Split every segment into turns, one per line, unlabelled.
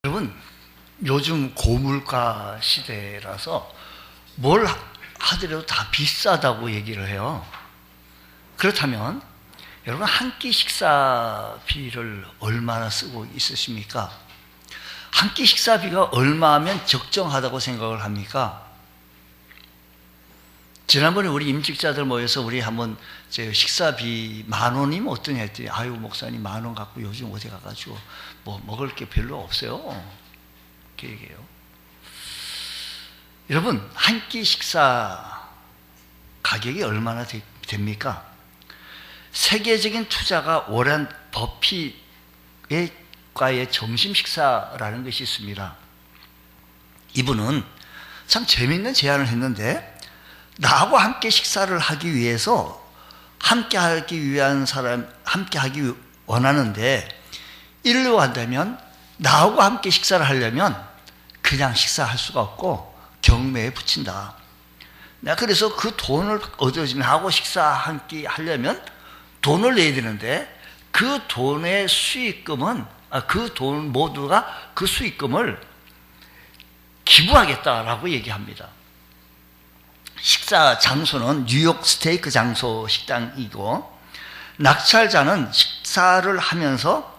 여러분, 요즘 고물가 시대라서 뭘 하더라도 다 비싸다고 얘기를 해요. 그렇다면 여러분, 한 끼 식사비를 얼마나 쓰고 있으십니까? 한 끼 식사비가 얼마면 적정하다고 생각을 합니까? 지난번에 우리 임직자들 모여서 우리 한번 식사비 10,000원이면 어떠냐 했더니, 아유 목사님 10,000원 갖고 요즘 어디 가가지고 뭐 먹을 게 별로 없어요. 이렇게 얘기해요. 여러분, 한 끼 식사 가격이 얼마나 됩니까? 세계적인 투자가 워렌 버핏과의 점심 식사라는 것이 있습니다. 이분은 참 재밌는 제안을 했는데, 나하고 함께 식사를 하기 위해서 함께 하기 원하는데, 이러려고 한다면 나하고 함께 식사를 하려면 그냥 식사할 수가 없고 경매에 붙인다. 내가 그래서 그 돈을 얻어지면, 하고 식사 한 끼 하려면 돈을 내야 되는데, 그 돈의 수익금은, 그 돈 모두가 그 수익금을 기부하겠다라고 얘기합니다. 식사 장소는 뉴욕 스테이크 장소 식당이고, 낙찰자는 식사를 하면서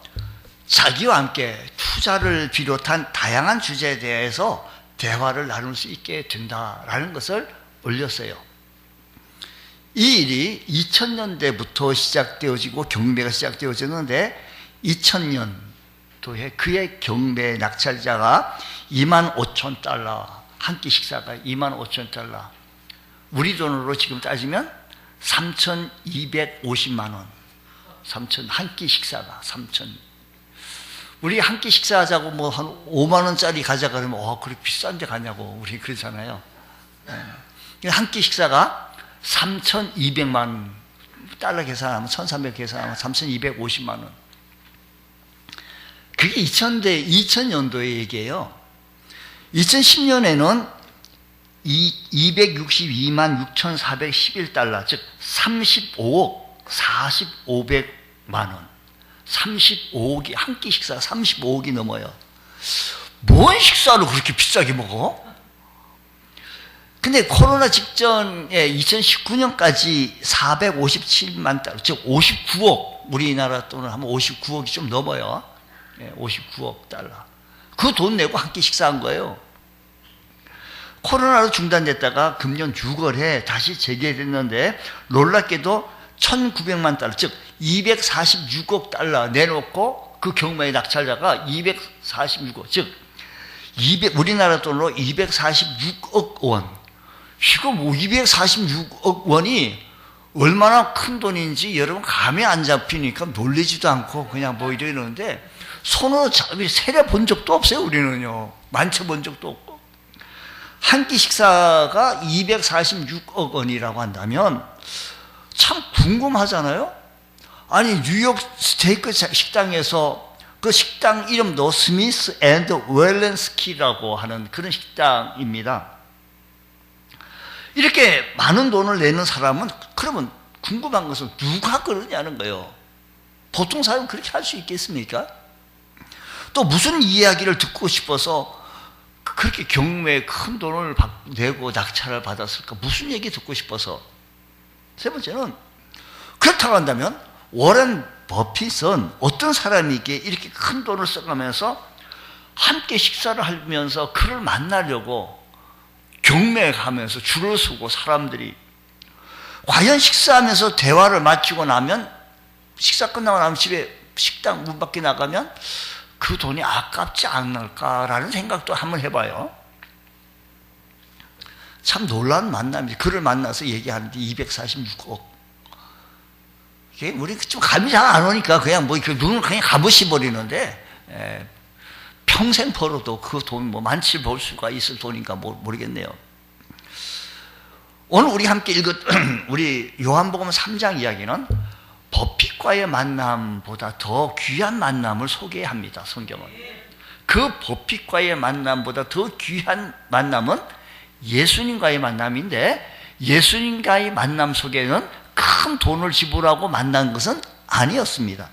자기와 함께 투자를 비롯한 다양한 주제에 대해서 대화를 나눌 수 있게 된다라는 것을 올렸어요. 이 일이 2000년대부터 시작되어지고 경매가 시작되어졌는데, 2000년도에 그의 경매 낙찰자가 25,000달러, 한 끼 식사가 25,000달러, 우리 돈으로 지금 따지면 3,250만 원. 한 끼 식사가 3,000. 우리 한 끼 식사하자고 뭐 한 5만 원짜리 가자 그러면 그렇게 비싼 데 가냐고 우리 그러잖아요. 한 끼 식사가 3,200만 달러 계산하면, 1,300 계산하면 3,250만 원. 그게 2000년도의 얘기예요. 2010년에는 262만 6,411달러, 즉 35억 4,500만 원. 35억이, 한 끼 식사가 35억이 넘어요. 뭔 식사를 그렇게 비싸게 먹어? 근데 코로나 직전에 2019년까지 457만 달러, 즉 59억, 우리나라 돈을 하면 59억이 좀 넘어요. 59억 달러. 그 돈 내고 한 끼 식사한 거예요. 코로나로 중단됐다가 금년 6월에 다시 재개됐는데, 놀랍게도 1,900만 달러, 즉 246억 달러 내놓고 그 경매의 낙찰자가 246억, 즉 우리나라 돈으로 246억 원. 이거 뭐 246억 원이 얼마나 큰 돈인지 여러분 감이 안 잡히니까 놀리지도 않고 그냥 뭐 이러는데, 손으로 세려 본 적도 없어요. 우리는요, 만져본 적도 없고. 한 끼 식사가 246억 원이라고 한다면 참 궁금하잖아요. 아니, 뉴욕 스테이크 식당에서, 그 식당 이름도 스미스 앤드 웰렌스키라고 하는 그런 식당입니다. 이렇게 많은 돈을 내는 사람은, 그러면 궁금한 것은 누가 그러냐는 거예요. 보통 사람은 그렇게 할 수 있겠습니까? 또 무슨 이야기를 듣고 싶어서 그렇게 경매에 큰 돈을 내고 낙찰을 받았을까? 무슨 얘기 듣고 싶어서? 세 번째는, 그렇다고 한다면 워렌 버핏은 어떤 사람이기에 이렇게 큰 돈을 써가면서 함께 식사를 하면서 그를 만나려고 경매에 가면서 줄을 서고, 사람들이 과연 식사하면서 대화를 마치고 나면, 식사 끝나고 나면 집에 식당 문 밖에 나가면 그 돈이 아깝지 않을까라는 생각도 한번 해봐요. 참 놀라운 만남이지. 그를 만나서 얘기하는데 246억. 이게 우리 좀 감이 잘 안 오니까 그냥 뭐 눈을 그냥 감으시 버리는데, 평생 벌어도 그 돈 뭐 많이 벌 수가 있을 돈인가 모르겠네요. 오늘 우리 함께 읽은 우리 요한복음 3장 이야기는 버핏과의 만남보다 더 귀한 만남을 소개합니다. 성경은. 그 버핏과의 만남보다 더 귀한 만남은 예수님과의 만남인데, 예수님과의 만남 속에는 큰 돈을 지불하고 만난 것은 아니었습니다.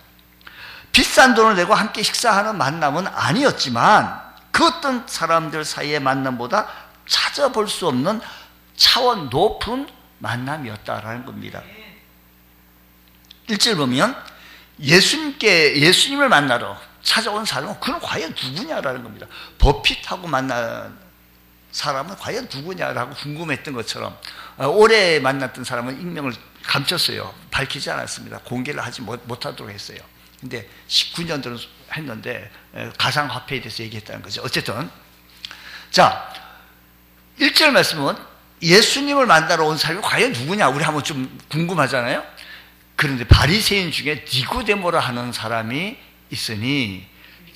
비싼 돈을 내고 함께 식사하는 만남은 아니었지만 그 어떤 사람들 사이의 만남보다 찾아볼 수 없는 차원 높은 만남이었다라는 겁니다. 1절 보면 예수님을 만나러 찾아온 사람은 그는 과연 누구냐라는 겁니다. 버핏하고 만난 사람은 과연 누구냐라고 궁금했던 것처럼 오래 만났던 사람은 익명을 감췄어요. 밝히지 않았습니다. 공개를 하지 못하도록 했어요. 근데 19년 전을 했는데 가상화폐에 대해서 얘기했다는 거죠. 어쨌든 자 1절 말씀은 예수님을 만나러 온 사람이 과연 누구냐 우리 한번 좀 궁금하잖아요. 그런데 바리새인 중에 니고데모라 하는 사람이 있으니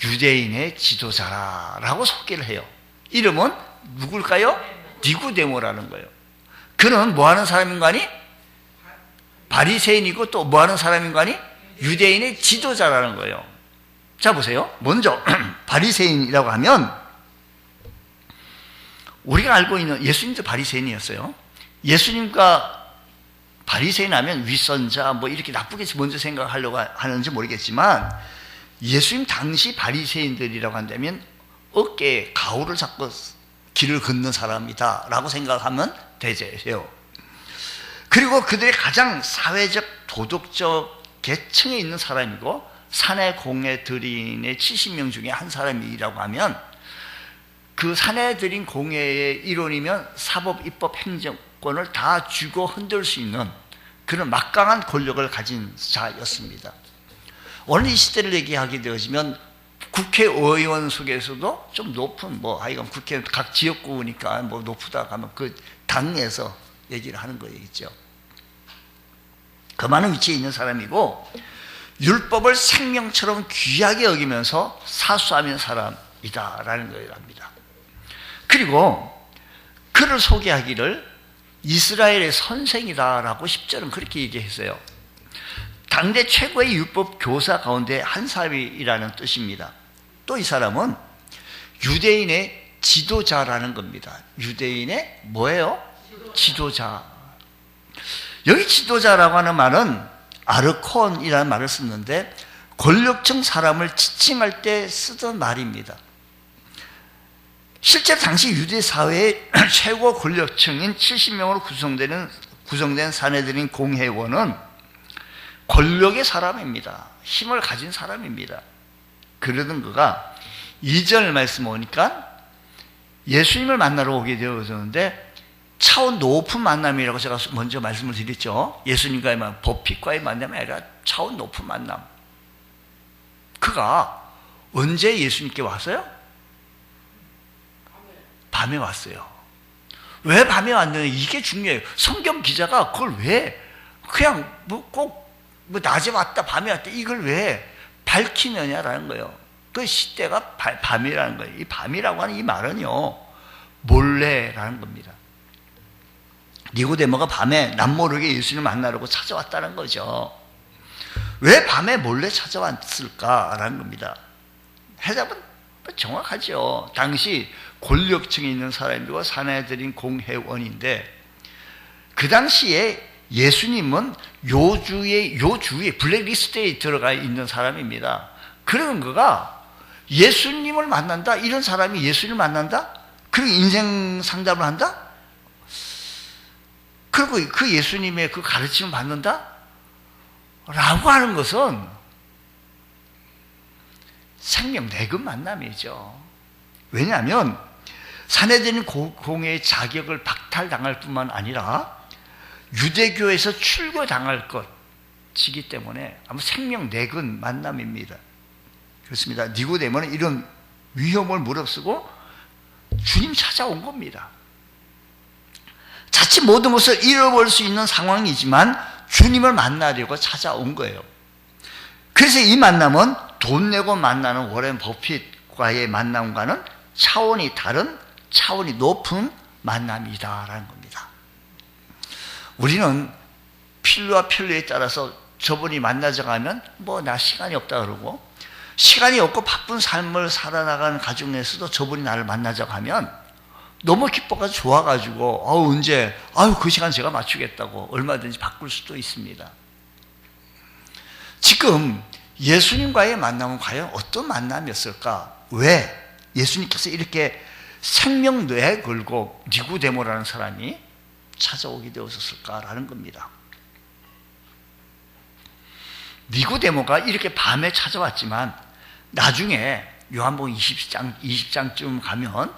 유대인의 지도자라고 소개를 해요. 이름은 누굴까요? 니고데모라는 거예요. 그는 뭐하는 사람인가니? 바리새인이고 또 뭐하는 사람인가니? 유대인의 지도자라는 거예요. 자 보세요. 먼저 바리새인이라고 하면 우리가 알고 있는 예수님도 바리새인이었어요. 예수님과 바리새인 하면 윗선자 뭐 이렇게 나쁘게 먼저 생각하려고 하는지 모르겠지만 예수님 당시 바리새인들이라고 한다면 어깨에 가오를 잡고 길을 걷는 사람이다 라고 생각하면 되죠. 그리고 그들의 가장 사회적 도덕적 계층에 있는 사람이고 사내 공회 들인의 70명 중에 한 사람이라고 하면 그 사내 들인 공회의 일원이면 사법, 입법, 행정권을 다 쥐고 흔들 수 있는 그런 막강한 권력을 가진 자였습니다. 오늘 이 시대를 얘기하게 되어지면 국회의원 속에서도 좀 높은 하여간 국회 각 지역구니까 높다 하면 그 당에서 얘기를 하는 거겠죠. 그 많은 위치에 있는 사람이고 율법을 생명처럼 귀하게 여기면서 사수하는 사람이다라는 거예요. 그리고 그를 소개하기를 이스라엘의 선생이다라고 10절은 그렇게 얘기했어요. 당대 최고의 율법 교사 가운데 한 사람이라는 뜻입니다. 또 이 사람은 유대인의 지도자라는 겁니다. 유대인의 뭐예요? 지도자. 여기 지도자라고 하는 말은 아르콘이라는 말을 쓰는데 권력층 사람을 지칭할 때 쓰던 말입니다. 실제 당시 유대 사회의 최고 권력층인 70명으로 구성된 사내들인 공회원은 권력의 사람입니다. 힘을 가진 사람입니다. 그러던 그가 2절 말씀 오니까 예수님을 만나러 오게 되어졌는데 차원 높은 만남이라고 제가 먼저 말씀을 드렸죠. 예수님과의 버핏과의 만남이 아니라 차원 높은 만남. 그가 언제 예수님께 왔어요? 밤에 왔어요. 왜 밤에 왔느냐? 이게 중요해요. 성경 기자가 그걸 왜 그냥 꼭 낮에 왔다 밤에 왔다 이걸 왜 밝히느냐라는 거예요. 그 시대가 밤이라는 거예요. 이 밤이라고 하는 이 말은요 몰래라는 겁니다. 니고데모가 밤에 남모르게 예수님을 만나려고 찾아왔다는 거죠. 왜 밤에 몰래 찾아왔을까라는 겁니다. 해답은 정확하죠. 당시 권력층에 있는 사람들과 사내들인 공회원인데 그 당시에 예수님은 요주의 블랙리스트에 들어가 있는 사람입니다. 그런 그가 예수님을 만난다? 이런 사람이 예수님을 만난다? 그리고 인생 상담을 한다? 그리고 그 예수님의 그 가르침을 받는다? 라고 하는 것은 생명 내근 만남이죠. 왜냐하면 사내들인 공회의 자격을 박탈당할 뿐만 아니라 유대교에서 출교당할 것이기 때문에 아마 생명 내근 만남입니다. 그렇습니다. 니고데모는 이런 위험을 무릅쓰고 주님 찾아온 겁니다. 자칫 모든 것을 잃어버릴 수 있는 상황이지만 주님을 만나려고 찾아온 거예요. 그래서 이 만남은 돈 내고 만나는 워렌 버핏과의 만남과는 차원이 다른 차원이 높은 만남이다라는 겁니다. 우리는 필요와 편리에 따라서 저분이 만나자고 하면 나 시간이 없다 그러고 시간이 없고 바쁜 삶을 살아나가는 가정에서도 저분이 나를 만나자고 하면 너무 기뻐가지고 좋아가지고 언제 그 시간 제가 맞추겠다고 얼마든지 바꿀 수도 있습니다. 지금 예수님과의 만남은 과연 어떤 만남이었을까? 왜 예수님께서 이렇게 생명 내걸고 니고데모라는 사람이 찾아오게 되었을까라는 겁니다. 니고데모가 이렇게 밤에 찾아왔지만 나중에 요한복음 20장쯤 가면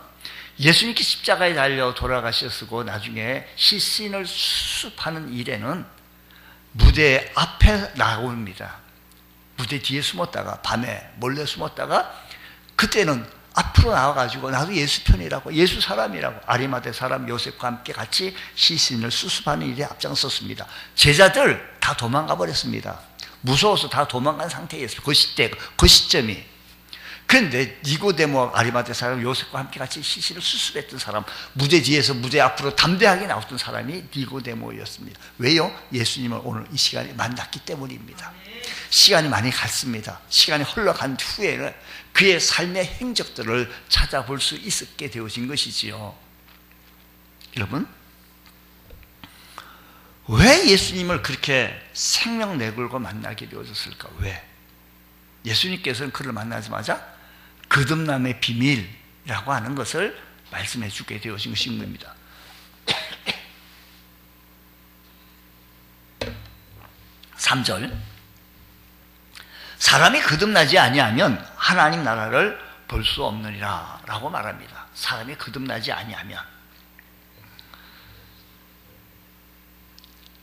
예수님께 십자가에 달려 돌아가셨고 나중에 시신을 수습하는 일에는 무대 앞에 나옵니다. 무대 뒤에 숨었다가 밤에 몰래 숨었다가 그때는 앞으로 나와가지고 나도 예수 편이라고, 예수 사람이라고, 아리마대 사람 요셉과 함께 같이 시신을 수습하는 일에 앞장섰습니다. 제자들 다 도망가 버렸습니다. 무서워서 다 도망간 상태였어요. 그 시점이. 그런데 니고데모와 아리마대 사람 요셉과 함께 같이 시신을 수습했던 사람, 무대 뒤에서 무대 앞으로 담대하게 나왔던 사람이 니고데모였습니다. 왜요? 예수님을 오늘 이 시간에 만났기 때문입니다. 시간이 많이 갔습니다. 시간이 흘러간 후에는 그의 삶의 행적들을 찾아볼 수 있게 되어진 것이지요. 여러분, 왜 예수님을 그렇게 생명 내걸고 만나게 되어졌을까? 왜? 예수님께서는 그를 만나자마자 거듭남의 비밀이라고 하는 것을 말씀해 주게 되어진 것입니다. 3절, 사람이 거듭나지 아니하면 하나님 나라를 볼 수 없느니라 라고 말합니다. 사람이 거듭나지 아니하면.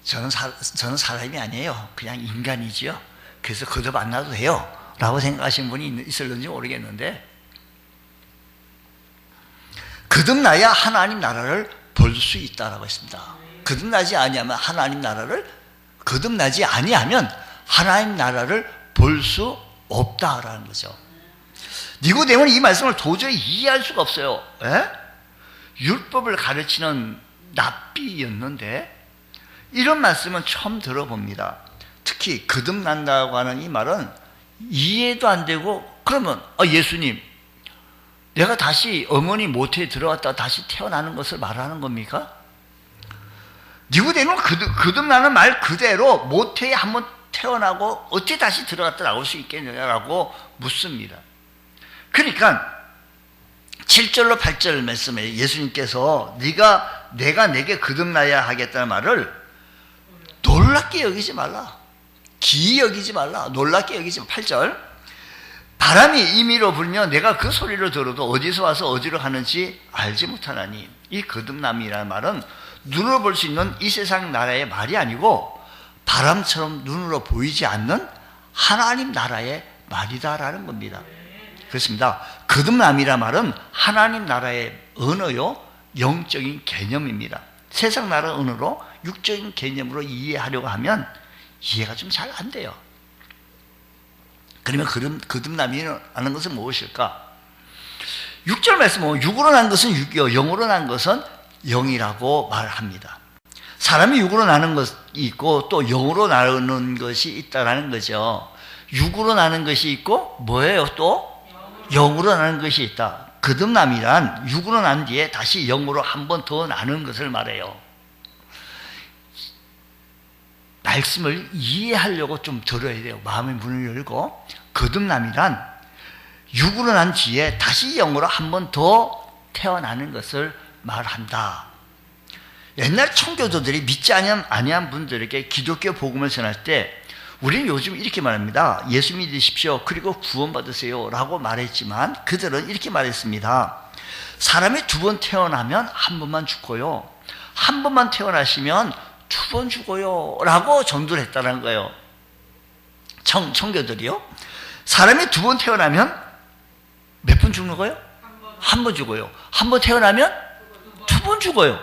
저는 사람이 아니에요. 그냥 인간이지요. 그래서 거듭 안 나도 돼요 라고 생각하시는 분이 있을는지 모르겠는데, 거듭나야 하나님 나라를 볼 수 있다라고 했습니다. 거듭나지 아니하면 하나님 나라를, 거듭나지 아니하면 하나님 나라를 볼 수 없다라는 거죠. 니고데모는 이 말씀을 도저히 이해할 수가 없어요. 에? 율법을 가르치는 랍비였는데 이런 말씀은 처음 들어봅니다. 특히 거듭난다고 하는 이 말은 이해도 안 되고, 그러면 예수님, 내가 다시 어머니 모태에 들어갔다 다시 태어나는 것을 말하는 겁니까? 니고데모는 거듭나는 말 그대로 모태에 한번 태어나고 어떻게 다시 들어갔다 나올 수 있겠느냐라고 묻습니다. 그러니까 7절로 8절 말씀에 예수님께서 내가 내게 거듭나야 하겠다는 말을 놀랍게 여기지 말라, 기이 여기지 말라, 놀랍게 여기지 말라. 8절, 바람이 임의로 불며 내가 그 소리를 들어도 어디서 와서 어디로 가는지 알지 못하나니. 이 거듭남이라는 말은 눈으로 볼 수 있는 이 세상 나라의 말이 아니고 바람처럼 눈으로 보이지 않는 하나님 나라의 말이다라는 겁니다. 그렇습니다. 거듭남이란 말은 하나님 나라의 언어요, 영적인 개념입니다. 세상 나라 언어로 육적인 개념으로 이해하려고 하면 이해가 좀 잘 안 돼요. 그러면 거듭남이라는 것은 무엇일까? 6절 말씀은 육으로 난 것은 육이요 영으로 난 것은 영이라고 말합니다. 사람이 육으로 나는 것이 있고 또 영으로 나는 것이 있다라는 거죠. 육으로 나는 것이 있고 뭐예요? 또 영으로 나는 것이 있다. 거듭남이란 육으로 난 뒤에 다시 영으로 한 번 더 나는 것을 말해요. 말씀을 이해하려고 좀 들어야 돼요. 마음의 문을 열고, 거듭남이란 육으로 난 뒤에 다시 영으로 한 번 더 태어나는 것을 말한다. 옛날 청교도들이 믿지 아니한 분들에게 기독교 복음을 전할 때 우리는 요즘 이렇게 말합니다. 예수 믿으십시오. 그리고 구원받으세요 라고 말했지만 그들은 이렇게 말했습니다. 사람이 두 번 태어나면 한 번만 죽고요, 한 번만 태어나시면 두 번 죽어요 라고 전도를 했다는 거예요. 청교들이요. 사람이 두 번 태어나면 몇 번 죽는 거예요? 한 번 죽어요. 한 번 태어나면 두 번 죽어요.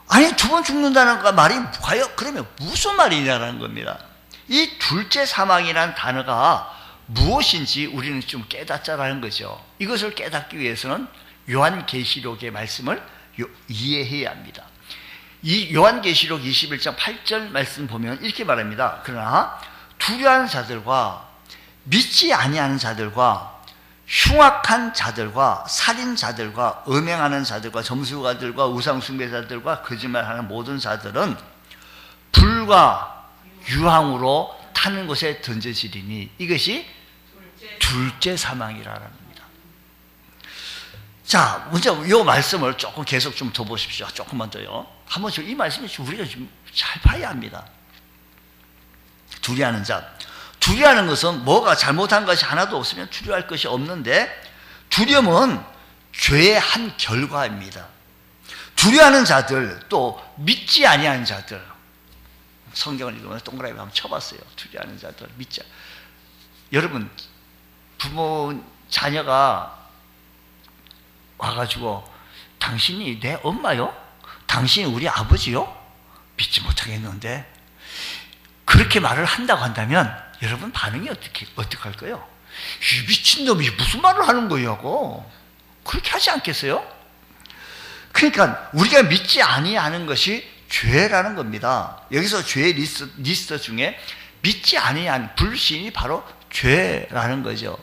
아니, 두 번 죽는다는 말이 과연 그러면 무슨 말이냐는 겁니다. 이 둘째 사망이라는 단어가 무엇인지 우리는 좀 깨닫자라는 거죠. 이것을 깨닫기 위해서는 요한계시록의 말씀을 이해해야 합니다. 이 요한계시록 21장 8절 말씀 보면 이렇게 말합니다. 그러나 두려워하는 자들과 믿지 아니하는 자들과 흉악한 자들과 살인자들과 음행하는 자들과 점수가들과 우상숭배자들과 거짓말하는 모든 자들은 불과 유황으로 타는 곳에 던져지리니 이것이 둘째 사망이라는 겁니다. 자, 먼저 이 말씀을 조금 계속 좀 더 보십시오. 조금만 더요. 한번 이 말씀을 우리가 좀 잘 봐야 합니다. 두려워하는 자. 두려워하는 것은 뭐가 잘못한 것이 하나도 없으면 두려워할 것이 없는데, 두려움은 죄의 한 결과입니다. 두려워하는 자들, 또 믿지 아니하는 자들, 성경을 읽으면 동그라미 한번 쳐봤어요. 두려워하는 자들, 믿지. 여러분, 부모 자녀가 와가지고 당신이 내 엄마요? 당신이 우리 아버지요? 믿지 못하겠는데, 그렇게 말을 한다고 한다면 여러분 반응이 어떻게 할까요? 이 미친놈이 무슨 말을 하는 거냐고 그렇게 하지 않겠어요? 그러니까 우리가 믿지 아니하는 것이 죄라는 겁니다. 여기서 죄의 리스트 중에 믿지 아니한 불신이 바로 죄라는 거죠.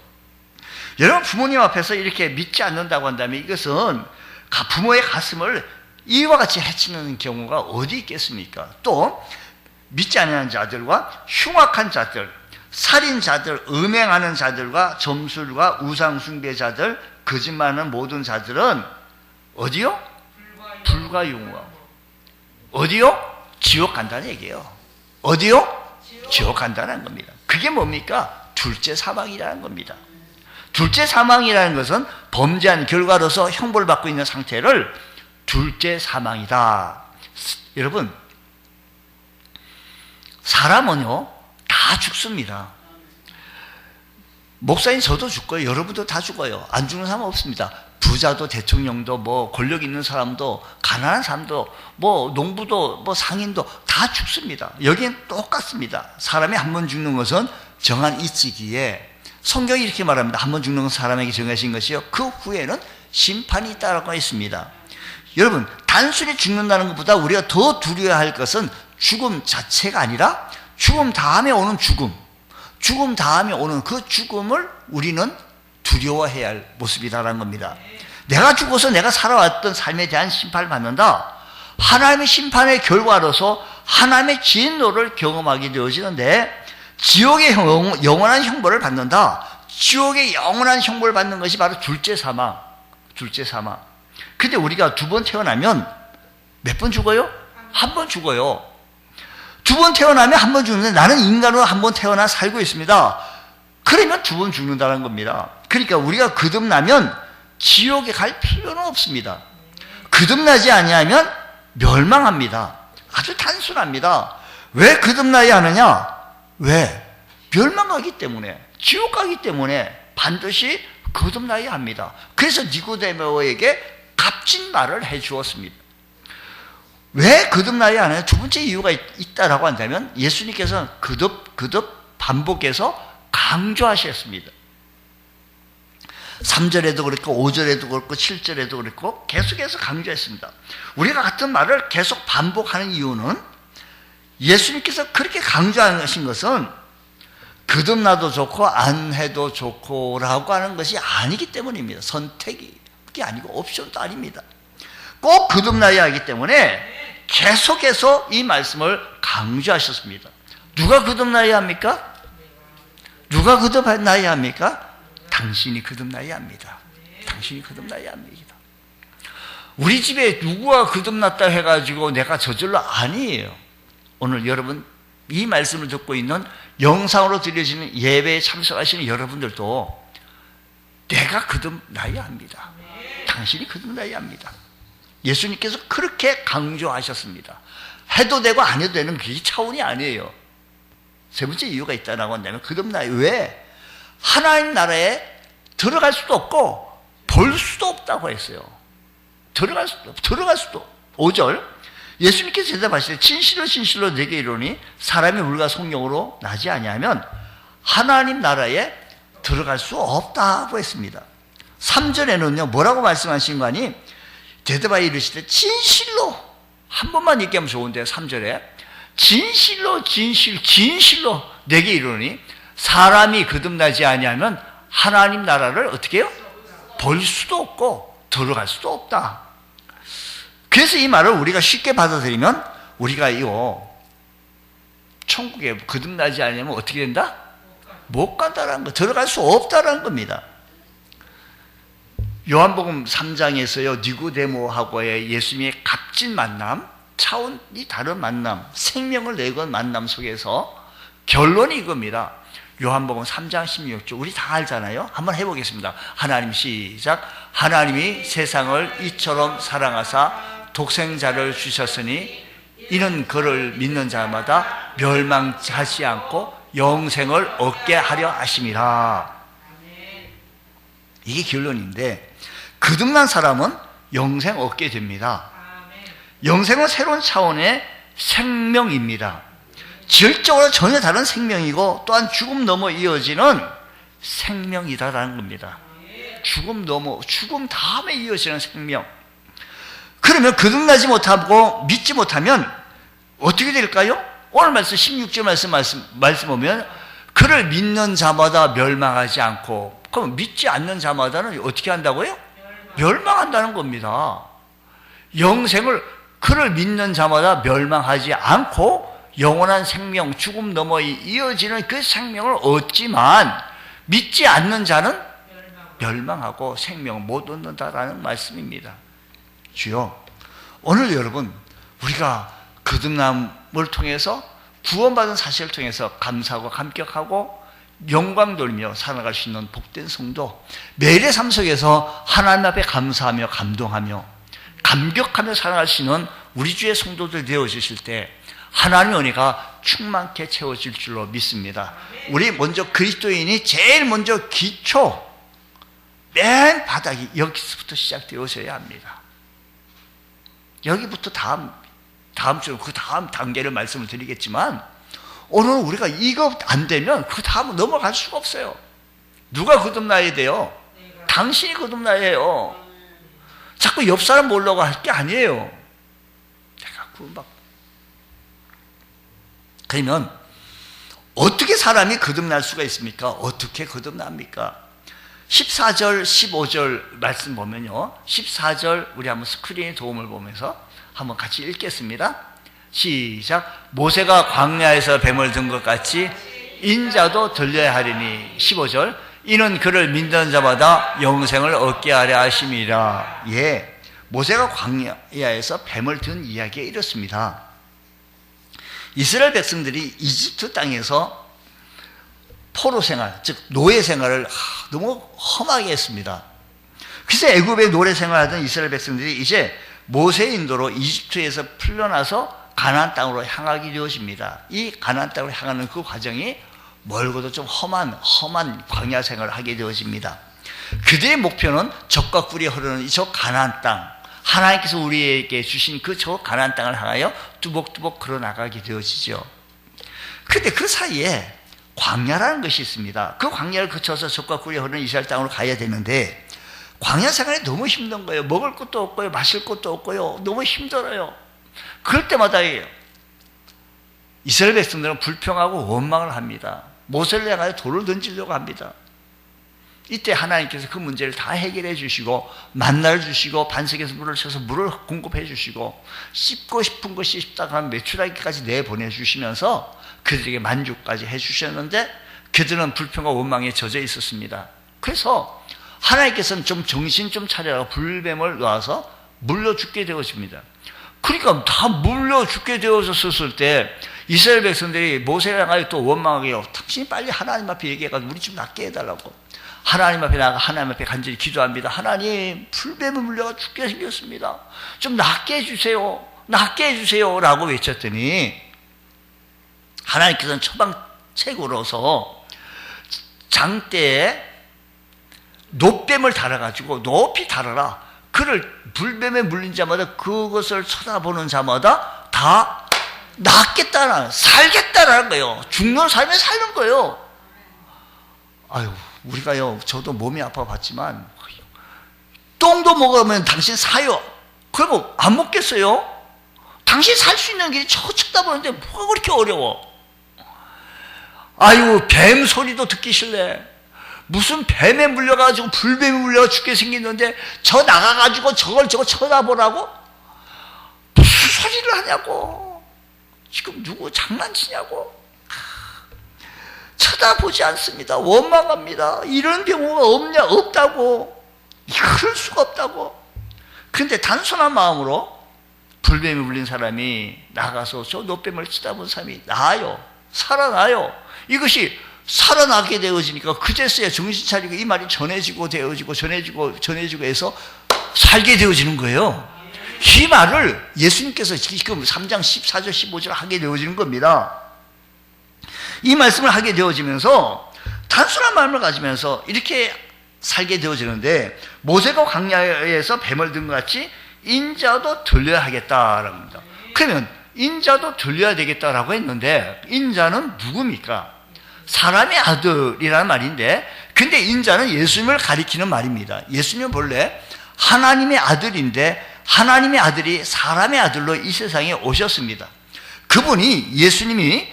여러분, 부모님 앞에서 이렇게 믿지 않는다고 한다면 이것은 부모의 가슴을 이와 같이 해치는 경우가 어디 있겠습니까? 또 믿지 않는 자들과 흉악한 자들, 살인자들, 음행하는 자들과 점술과 우상숭배자들, 거짓말하는 모든 자들은 어디요? 불가용하고. 어디요? 지옥 간다는 얘기예요. 어디요? 지옥 간다는 겁니다. 그게 뭡니까? 둘째 사망이라는 겁니다. 둘째 사망이라는 것은 범죄한 결과로서 형벌을 받고 있는 상태를 둘째 사망이다. 여러분, 사람은요 다 죽습니다. 목사님 저도 죽고요. 여러분도 다 죽어요. 안 죽는 사람은 없습니다. 부자도 대통령도 뭐 권력 있는 사람도 가난한 사람도 뭐 농부도 뭐 상인도 다 죽습니다. 여기는 똑같습니다. 사람이 한 번 죽는 것은 정한 이치기에 성경이 이렇게 말합니다. 한 번 죽는 건 사람에게 정하신 것이요 그 후에는 심판이 있다라고 했습니다. 여러분, 단순히 죽는다는 것보다 우리가 더 두려워할 것은 죽음 자체가 아니라 죽음 다음에 오는 죽음 다음에 오는 그 죽음을 우리는 두려워해야 할 모습이라는 겁니다. 내가 죽어서 내가 살아왔던 삶에 대한 심판을 받는다. 하나님의 심판의 결과로서 하나님의 진노를 경험하게 되어지는데, 지옥의 영원한 형벌을 받는다. 지옥의 영원한 형벌을 받는 것이 바로 둘째 사망. 근데 우리가 두 번 태어나면 몇 번 죽어요? 한 번 죽어요. 두 번 태어나면 한 번 죽는데, 나는 인간으로 한 번 태어나 살고 있습니다. 그러면 두 번 죽는다는 겁니다. 그러니까 우리가 거듭나면 지옥에 갈 필요는 없습니다. 거듭나지 아니하면 멸망합니다. 아주 단순합니다. 왜 거듭나야 하느냐? 왜? 멸망하기 때문에, 지옥 가기 때문에 반드시 거듭나야 합니다. 그래서 니고데모에게 값진 말을 해 주었습니다. 왜 거듭나야 하느냐? 두 번째 이유가 있다라고 한다면, 예수님께서는 거듭 반복해서 강조하셨습니다. 3절에도 그렇고 5절에도 그렇고 7절에도 그렇고 계속해서 강조했습니다. 우리가 같은 말을 계속 반복하는 이유는, 예수님께서 그렇게 강조하신 것은 거듭나도 좋고 안 해도 좋고 라고 하는 것이 아니기 때문입니다. 선택이 아니고 옵션도 아닙니다. 꼭 거듭나야 하기 때문에 계속해서 이 말씀을 강조하셨습니다. 누가 거듭나야 합니까? 누가 거듭나야 합니까? 당신이 거듭나야 합니다. 당신이 거듭나야 합니다. 우리 집에 누구가 거듭났다 해가지고 내가 저절로 아니에요. 오늘 여러분 이 말씀을 듣고 있는 영상으로 들려지는 예배에 참석하시는 여러분들도 내가 거듭나야 합니다. 당신이 거듭나야 합니다. 예수님께서 그렇게 강조하셨습니다. 해도 되고 안 해도 되는 그게 차원이 아니에요. 세 번째 이유가 있다고 한다면 거듭나요. 왜? 하나님 나라에 들어갈 수도 없고 볼 수도 없다고 했어요. 들어갈 수도. 5절 예수님께서 대답하시되 진실로 내게 이르노니 사람이 물과 성령으로 나지 아니하면 하나님 나라에 들어갈 수 없다고 했습니다. 3절에는요 뭐라고 말씀하신 거 아니? 대답하여 이르시되 진실로, 한 번만 얘기하면 좋은데 3절에 진실로 내게 이르노니 사람이 거듭나지 아니하면 하나님 나라를 어떻게 해요? 볼 수도 없고 들어갈 수도 없다. 그래서 이 말을 우리가 쉽게 받아들이면 우리가 천국에 거듭나지 않으면 어떻게 된다? 못 간다라는 거, 들어갈 수 없다라는 겁니다. 요한복음 3장에서요, 니고데모하고의 예수님의 값진 만남, 차원이 다른 만남, 생명을 내건 만남 속에서 결론이 이겁니다. 요한복음 3장 16절, 우리 다 알잖아요. 한번 해보겠습니다. 하나님, 시작. 하나님이 세상을 이처럼 사랑하사 독생자를 주셨으니 이는 그를 믿는 자마다 멸망하지 않고 영생을 얻게 하려 하심이라. 이게 결론인데, 거듭난 사람은 영생 얻게 됩니다. 영생은 새로운 차원의 생명입니다. 질적으로 전혀 다른 생명이고, 또한 죽음 넘어 이어지는 생명이다라는 겁니다. 죽음 다음에 이어지는 생명. 그러면 거듭나지 못하고 믿지 못하면 어떻게 될까요? 오늘 말씀 16절 말씀 보면 그를 믿는 자마다 멸망하지 않고, 그럼 믿지 않는 자마다는 어떻게 한다고요? 멸망한다는 겁니다. 영생을, 그를 믿는 자마다 멸망하지 않고 영원한 생명, 죽음 넘어 이어지는 그 생명을 얻지만 믿지 않는 자는 멸망하고 생명을 못 얻는다라는 말씀입니다. 주여, 오늘 여러분, 우리가 거듭남을 통해서 구원받은 사실을 통해서 감사하고 감격하고 영광 돌며 살아갈 수 있는 복된 성도, 매일의 삶 속에서 하나님 앞에 감사하며 감동하며 감격하며 살아갈 수 있는 우리 주의 성도들 되어주실 때 하나님의 은혜가 충만케 채워질 줄로 믿습니다. 우리 먼저 그리스도인이 제일 먼저 기초, 맨 바닥이 여기서부터 시작되어져야 합니다. 여기부터 다음 주로 그 다음 단계를 말씀을 드리겠지만, 오늘 우리가 이거 안 되면 그 다음은 넘어갈 수가 없어요. 누가 거듭나야 돼요? 당신이 거듭나야 해요. 자꾸 옆 사람 보려고 할 게 아니에요. 내가 구원받고. 그러면 어떻게 사람이 거듭날 수가 있습니까? 어떻게 거듭납니까? 14절, 15절 말씀 보면요, 14절 우리 한번 스크린의 도움을 보면서 한번 같이 읽겠습니다. 시작. 모세가 광야에서 뱀을 든 것 같이 인자도 들려야 하리니. 15절. 이는 그를 믿는 자마다 영생을 얻게 하려 하심이라. 예, 모세가 광야에서 뱀을 든 이야기가 이렇습니다. 이스라엘 백성들이 이집트 땅에서 포로 생활, 즉 노예 생활을 너무 험하게 했습니다. 그래서 애굽의 노예 생활하던 이스라엘 백성들이 이제 모세의 인도로 이집트에서 풀려나서 가나안 땅으로 향하게 되어집니다. 이 가나안 땅으로 향하는 그 과정이 멀고도 좀 험한 광야 생활을 하게 되어집니다. 그들의 목표는 젖과 꿀이 흐르는 이 저 가나안 땅, 하나님께서 우리에게 주신 그 저 가나안 땅을 향하여 뚜벅뚜벅 걸어나가게 되어지죠. 그런데 그 사이에 광야라는 것이 있습니다. 그 광야를 거쳐서 젖과 꿀이 흐르는 이스라엘 땅으로 가야 되는데, 광야 생활이 너무 힘든 거예요. 먹을 것도 없고요, 마실 것도 없고요, 너무 힘들어요. 그럴 때마다 이스라엘 백성들은 불평하고 원망을 합니다. 모세를 향하여 돌을 던지려고 합니다. 이때 하나님께서 그 문제를 다 해결해 주시고, 만나를 주시고, 반석에서 물을 쳐서 물을 공급해 주시고, 씹고 싶은 것이 씹다가 하면 메추라기까지 내보내 주시면서 그들에게 만족까지 해 주셨는데, 그들은 불평과 원망에 젖어 있었습니다. 그래서 하나님께서는 좀 정신 좀 차려라, 불뱀을 놔서 물려 죽게 되어집니다. 그러니까 다 물려 죽게 되어졌을 때 이스라엘 백성들이 모세를 향하여 또 원망하게 해요. 당신이 빨리 하나님 앞에 얘기해가지고 우리 좀 낫게 해달라고. 하나님 앞에 나가 하나님 앞에 간절히 기도합니다. 하나님, 불뱀을 물려가 죽게 생겼습니다. 좀 낫게 해주세요. 낫게 해주세요. 라고 외쳤더니 하나님께서는 처방책으로서 장대에 놋뱀을 달아가지고 높이 달아라. 그를 불뱀에 물린 자마다 그것을 쳐다보는 자마다 다 낫겠다는, 살겠다라는 거예요. 죽는 삶에 사는 거예요. 아유, 우리가요, 저도 몸이 아파 봤지만 똥도 먹으면 당신 사요. 그리고 안 먹겠어요? 당신 살 수 있는 길이 저 쳐다보는데 뭐가 그렇게 어려워? 아유, 뱀 소리도 듣기 싫네. 무슨 뱀에 물려가지고 불뱀에 물려가 죽게 생겼는데 저 나가가지고 저거 쳐다보라고? 무슨 소리를 하냐고. 지금 누구 장난치냐고. 쳐다보지 않습니다. 원망합니다. 이런 경우가 없다고. 그럴 수가 없다고. 그런데 단순한 마음으로 불뱀에 물린 사람이 나가서 저 노뱀을 쳐다본 사람이 나아요. 살아나요. 이것이 살아나게 되어지니까 그제서야 정신 차리고 이 말이 전해지고 해서 살게 되어지는 거예요. 이 말을 예수님께서 지금 3장 14절 15절 하게 되어지는 겁니다. 이 말씀을 하게 되어지면서 단순한 마음을 가지면서 이렇게 살게 되어지는데, 모세가 광야에서 뱀을 든 것 같이 인자도 들려야 하겠다라고 합니다. 그러면 인자도 들려야 되겠다라고 했는데, 인자는 누굽니까? 사람의 아들이라는 말인데, 근데 인자는 예수님을 가리키는 말입니다. 예수님은 본래 하나님의 아들인데 하나님의 아들이 사람의 아들로 이 세상에 오셨습니다. 그분이 예수님이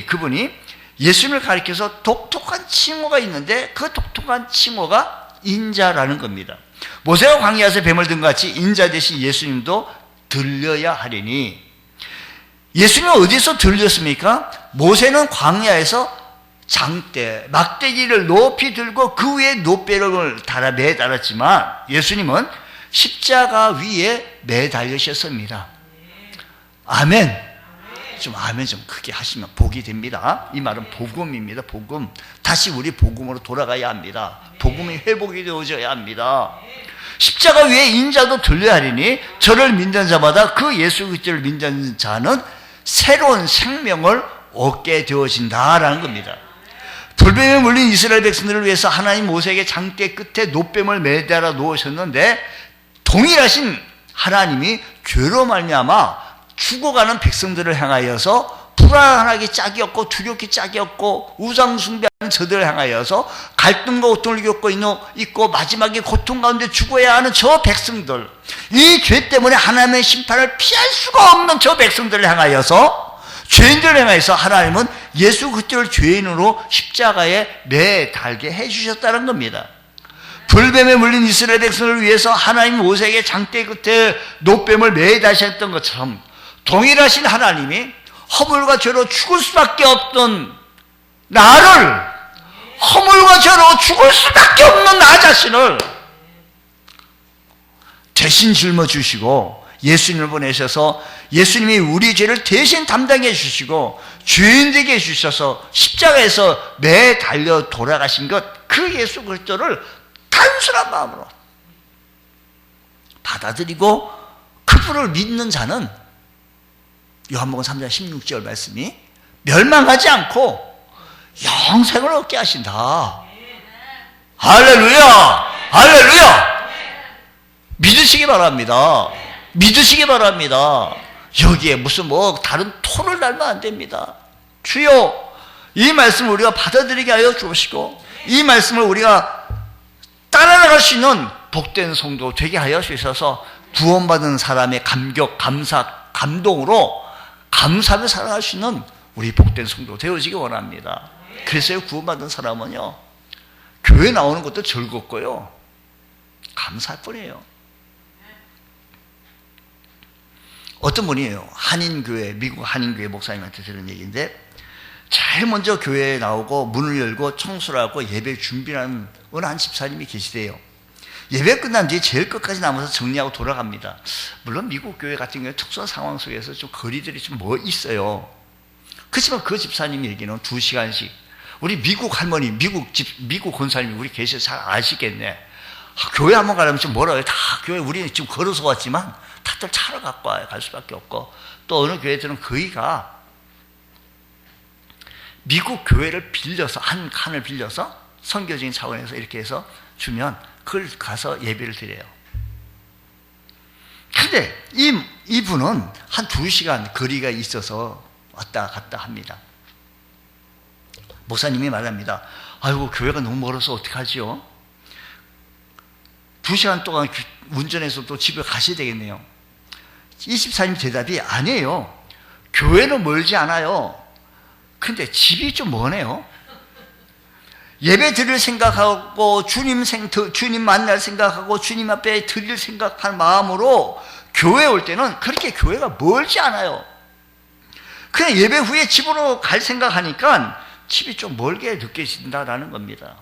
그분이 예수님을 가리켜서 독특한 칭호가 있는데, 그 독특한 칭호가 인자라는 겁니다. 모세가 광야에서 뱀을 든 것 같이 인자 대신 예수님도 들려야 하리니, 예수님은 어디서 들렸습니까? 모세는 광야에서 장대, 막대기를 높이 들고 그 위에 노빼를 매달았지만 예수님은 십자가 위에 매달리셨습니다. 아멘. 좀 아멘 좀 크게 하시면 복이 됩니다. 이 말은 복음입니다. 복음. 다시 우리 복음으로 돌아가야 합니다. 복음이 회복이 되어져야 합니다. 십자가 위에 인자도 들려야 하리니 저를 믿는 자마다 그 예수 그리스도를 믿는 자는 새로운 생명을 얻게 되어진다라는 겁니다. 불뱀에 물린 이스라엘 백성들을 위해서 하나님 모세에게 장대 끝에 노뱀을 매달아 놓으셨는데, 동일하신 하나님이 죄로 말미암아 죽어가는 백성들을 향하여서 불안하기 짝이 없고 두렵기 짝이 없고 우상 숭배하는 저들을 향하여서 갈등과 고통을 겪고 있고 마지막에 고통 가운데 죽어야 하는 저 백성들, 이 죄 때문에 하나님의 심판을 피할 수가 없는 저 백성들을 향하여서, 죄인들을 향해서 하나님은 예수 그리스도를 죄인으로 십자가에 매달게 해주셨다는 겁니다. 불뱀에 물린 이스라엘 백성을 위해서 하나님 모세에게 장대 끝에 노뱀을 매다셨던 것처럼, 동일하신 하나님이 허물과 죄로 죽을 수밖에 없던 나를, 허물과 죄로 죽을 수밖에 없는 나 자신을 대신 짊어주시고 예수님을 보내셔서 예수님이 우리 죄를 대신 담당해 주시고 죄인 되게 해주셔서 십자가에서 매달려 돌아가신 것, 그 예수 그리스도를 단순한 마음으로 받아들이고 그분을 믿는 자는 요한복음 3장 16절 말씀이 멸망하지 않고 영생을 얻게 하신다. 할렐루야! 할렐루야! 믿으시기 바랍니다. 믿으시기 바랍니다. 여기에 무슨 다른 토를 달면 안 됩니다. 주여, 이 말씀을 우리가 받아들이게 하여 주시고 이 말씀을 우리가 따라나갈 수 있는 복된 성도 되게 하여 주셔서 구원받은 사람의 감격, 감사, 감동으로 감사하며 살아갈 수 있는 우리 복된 성도 되어지기 원합니다. 그래서 구원받은 사람은요, 교회 나오는 것도 즐겁고요, 감사할 뿐이에요. 어떤 분이에요, 한인교회, 미국 한인교회 목사님한테 들은 얘기인데, 제일 먼저 교회에 나오고 문을 열고 청소를 하고 예배 준비를 하는 어느 한 집사님이 계시대요. 예배 끝난 뒤에 제일 끝까지 남아서 정리하고 돌아갑니다. 물론 미국 교회 같은 경우에 특수한 상황 속에서 좀 거리들이 좀 있어요. 그렇지만 그 집사님 얘기는 2시간씩, 우리 미국 할머니, 미국 권사님이 우리 계셔서 잘 아시겠네. 교회 한번 가려면 좀 멀어요. 다 교회, 우리는 지금 걸어서 왔지만 다들 차를 갖고 와요. 갈 수밖에 없고. 또 어느 교회들은 거기가 미국 교회를 빌려서, 한 칸을 빌려서 선교적인 차원에서 이렇게 해서 주면 그걸 가서 예배를 드려요. 근데 이분은 한 2시간 거리가 있어서 왔다 갔다 합니다. 목사님이 말합니다. 아이고, 교회가 너무 멀어서 어떡하지요? 2시간 동안 운전해서 또 집에 가셔야 되겠네요. 이 집사님 대답이 아니에요. 교회는 멀지 않아요. 근데 집이 좀 머네요. 예배 드릴 생각하고 주님 만날 생각하고 주님 앞에 드릴 생각하는 마음으로 교회에 올 때는 그렇게 교회가 멀지 않아요. 그냥 예배 후에 집으로 갈 생각하니까 집이 좀 멀게 느껴진다라는 겁니다.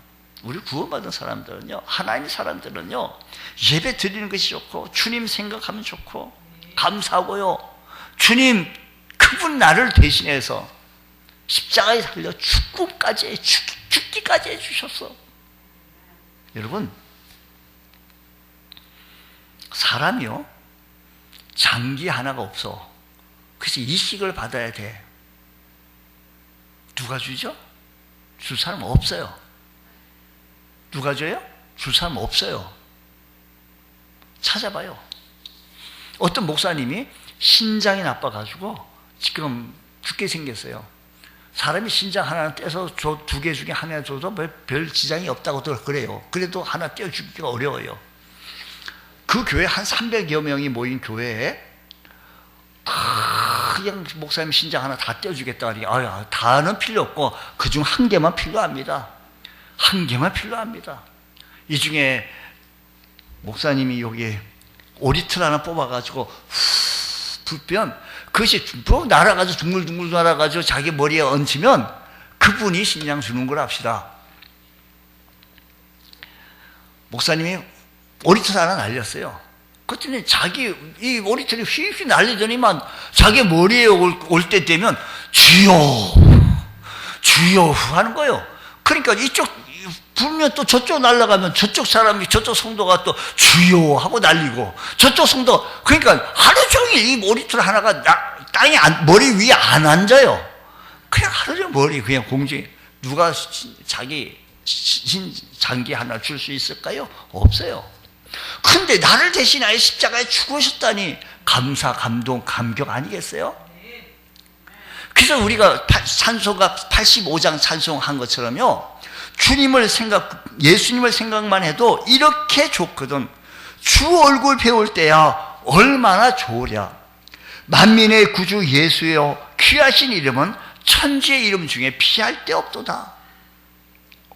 우리 구원받은 사람들은요, 하나님의 사람들은요, 예배 드리는 것이 좋고 주님 생각하면 좋고 감사하고요, 주님 그분 나를 대신해서 십자가에 달려 죽기까지 해주셨어. 여러분, 사람이요, 장기 하나가 없어. 그래서 이식을 받아야 돼. 누가 주죠? 줄 사람 없어요. 누가 줘요? 줄 사람 없어요. 찾아봐요. 어떤 목사님이 신장이 나빠가지고 지금 죽게 생겼어요. 사람이 신장 하나 떼서 저 2개 중에 하나 줘도 별 지장이 없다고 그래요. 그래도 하나 떼어주기가 어려워요. 그 교회 한 300여 명이 모인 교회에 그냥 목사님 신장 하나 다 떼어주겠다 하니, 다는 필요 없고 그중 1개만 필요합니다. 1개만 필요합니다. 이 중에 목사님이 여기 오리틀 하나 뽑아가지고 불면 그것이 날아가지고 둥글둥글 날아가지고 자기 머리에 얹히면 그분이 신장 주는 걸 합시다. 목사님이 오리틀 하나 날렸어요. 그랬더니 자기 이 오리틀이 휘휘 날리더니만 자기 머리에 올 때 되면 주여 주여 하는 거예요. 그러니까 이쪽 불면 또 저쪽 날아가면 저쪽 사람이, 저쪽 성도가 또 주여 하고 날리고, 저쪽 성도, 그러니까 하루 종일 이 오리틀 하나가 땅에 머리 위에 안 앉아요. 그냥 하루 종일 머리 그냥 공중에. 누가 자기 장기 하나 줄 수 있을까요? 없어요. 근데 나를 대신하여 십자가에 죽으셨다니 감사, 감동, 감격 아니겠어요? 그래서 우리가 찬송가 85장 찬송한 것처럼요, 예수님을 생각만 해도 이렇게 좋거든. 주 얼굴 배울 때야 얼마나 좋으랴. 만민의 구주 예수여, 귀하신 이름은 천지의 이름 중에 피할 데 없도다.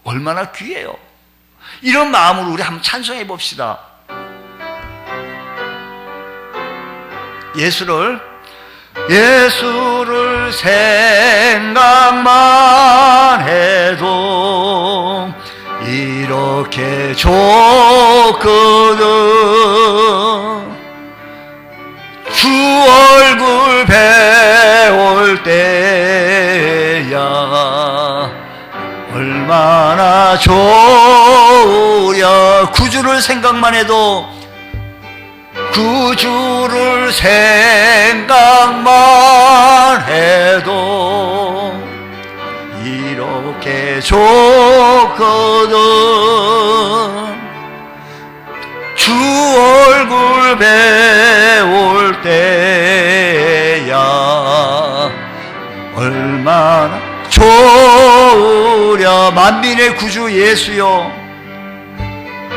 얼마나 귀해요. 이런 마음으로 우리 한번 찬송해 봅시다. 예수를 생각만 해도 이렇게 좋거든. 주 얼굴 배울 때야 얼마나 좋으랴. 구주를 생각만 해도, 구주를 생각만 해도 이렇게 좋거든. 주 얼굴 배울 때야 얼마나 좋으랴. 만민의 구주 예수여,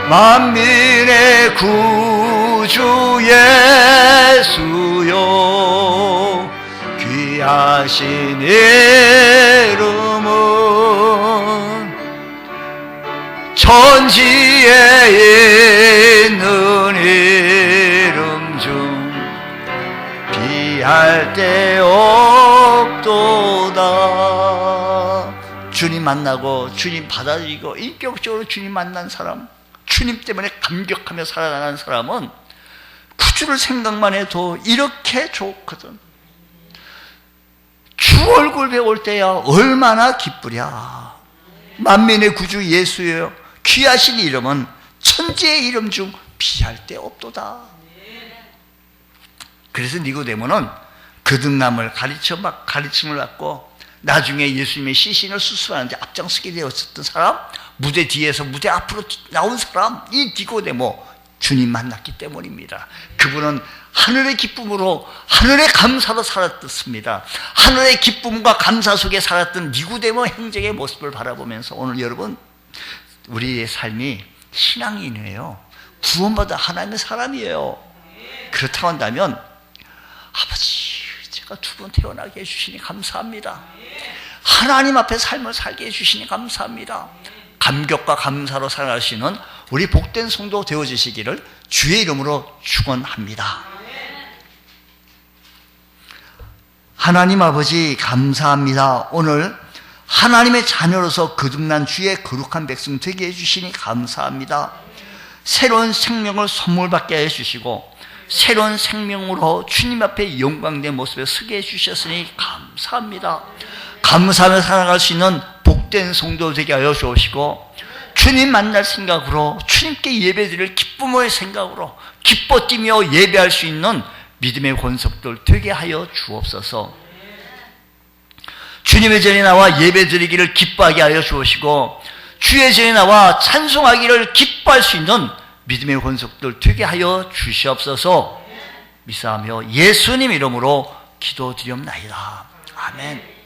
만민의 구주 예수여, 귀하신 이름은 천지에 있는 이름 중 비할 데 없도다. 주님 만나고 주님 받아들이고 인격적으로 주님 만난 사람, 주님 때문에 감격하며 살아가는 사람은 구주를 생각만 해도 이렇게 좋거든. 주 얼굴 배울 때야 얼마나 기쁘랴. 만민의 구주 예수여, 귀하신 이름은 천지의 이름 중 비할 데 없도다. 그래서 니고데모는 거듭남을 가르침을 받고 나중에 예수님의 시신을 수술하는데 앞장서게 되었었던 사람, 무대 뒤에서 무대 앞으로 나온 사람, 이 니고데모, 주님 만났기 때문입니다. 그분은 하늘의 기쁨으로, 하늘의 감사로 살았습니다. 하늘의 기쁨과 감사 속에 살았던 니고데모 형제의 모습을 바라보면서 오늘 여러분, 우리의 삶이 신앙인이에요. 구원받아 하나님의 사람이에요. 그렇다고 한다면, 아버지, 제가 2번 태어나게 해주시니 감사합니다. 하나님 앞에 삶을 살게 해주시니 감사합니다. 감격과 감사로 살아가시는 우리 복된 성도 되어주시기를 주의 이름으로 축원합니다. 하나님 아버지 감사합니다. 오늘 하나님의 자녀로서 거듭난 주의 거룩한 백성 되게 해주시니 감사합니다. 새로운 생명을 선물 받게 해주시고 새로운 생명으로 주님 앞에 영광된 모습에 서게 해주셨으니 감사합니다. 감사하며 살아갈 수 있는 복된 성도 되게 하여 주시고 주님 만날 생각으로 주님께 예배드릴 기쁨의 생각으로 기뻐 뛰며 예배할 수 있는 믿음의 권속들 되게 하여 주옵소서. 주님의 전에 나와 예배드리기를 기뻐하게 하여 주시고 주의 전에 나와 찬송하기를 기뻐할 수 있는 믿음의 권속들 되게 하여 주시옵소서. 미사하며 예수님 이름으로 기도드리옵나이다. 아멘.